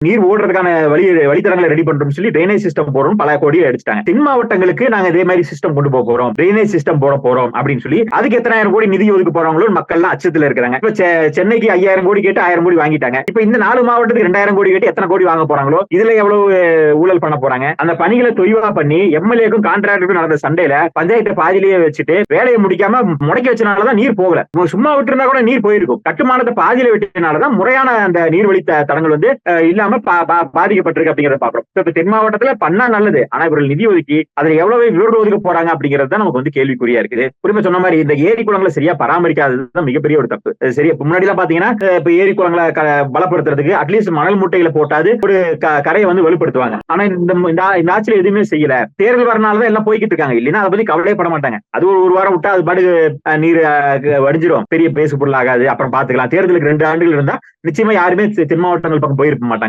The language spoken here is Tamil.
நீர் ஓடுறதுக்கான வழித்தடங்களை ரெடி பண்றோம்னு சொல்லி ட்ரைனேஜ் சிஸ்டம் போறோம் பல கோடியை அடிச்சிட்டாங்க. தென் மாவட்டங்களுக்கு நாங்க இதே மாதிரி சிஸ்டம் கொண்டு போக போறோம், ட்ரைனேஜ் சிஸ்டம் போட போறோம் அப்படின்னு சொல்லி அதுக்கு எத்தனாயிரம் கோடி நிதி ஒதுக்க போறாங்களோ மக்கள் எல்லாம் அச்சத்துல இருக்கிறாங்க. இப்ப சென்னைக்கு 5000 கோடி கேட்டு 1000 கோடி வாங்கிட்டாங்க. இப்ப இந்த 4 மாவட்டத்துக்கு 2000 கோடி கேட்டு எத்தனை கோடி வாங்க போறாங்களோ, இதுல எவ்வளவு ஊழல் பண்ண போறாங்க. அந்த பணிகளை தொய்வா பண்ணி எம்எல்ஏக்கும் கான்ட்ராக்டருக்கும் நடந்த சண்டையில பஞ்சாயத்தை பாதியிலேயே வச்சுட்டு வேலையை முடிக்காம முடக்கி வச்சனாலதான் நீர் போகல. சும்மா விட்டு இருந்தா கூட நீர் போயிருக்கும். கட்டுமானத்தை பாதியில விட்டதுனாலதான் முறையான அந்த நீர்வழி தடங்கள் இல்லாம பாதிக்கப்பட்டிருக்கு அப்படிங்கறத பாக்குறோம். இப்ப தென் மாவட்டத்துல பண்ணா நல்லது, ஆனா இவர்கள் நிதி ஒதுக்கி அதை எவ்வளவு இவர்கள் ஒதுக்க போறாங்க அப்படிங்கிறது தான் நமக்கு கேள்விக்குறியா இருக்குது. குறிப்பா சொன்ன மாதிரி இந்த ஏரி குளங்களை சரியா பராமரிக்காததுதான் மிகப்பெரிய ஒரு தப்பு. சரியா முன்னாடி எல்லாம் பாத்தீங்கன்னா இப்ப ஏரி குளங்களை பலப்படுத்துறதுக்கு அட்லீஸ்ட் மணல் மூட்டைகளை போட்டாது ஒரு கரையை வலுப்படுத்துவாங்க. ஆனா இந்த ஆட்சியில எதுவுமே செய்யல. தேர்தல் வரனாலதான் எல்லாம் போய்கிட்டு இருக்காங்க. இல்லைன்னா அதை பத்தி கவலைப்பட மாட்டாங்க. அது ஒரு வாரம் விட்டா அது பாடு நீர் வடிஞ்சிரும், பெரிய பேசு பொருள் ஆகாது, அப்புறம் பாத்துக்கலாம். தேர்தலுக்கு 2 ஆண்டுகள் இருந்தா நிச்சயமா யாருமே தென் மாவட்டங்கள் பக்கம் போயிருக்க மாட்டாங்க.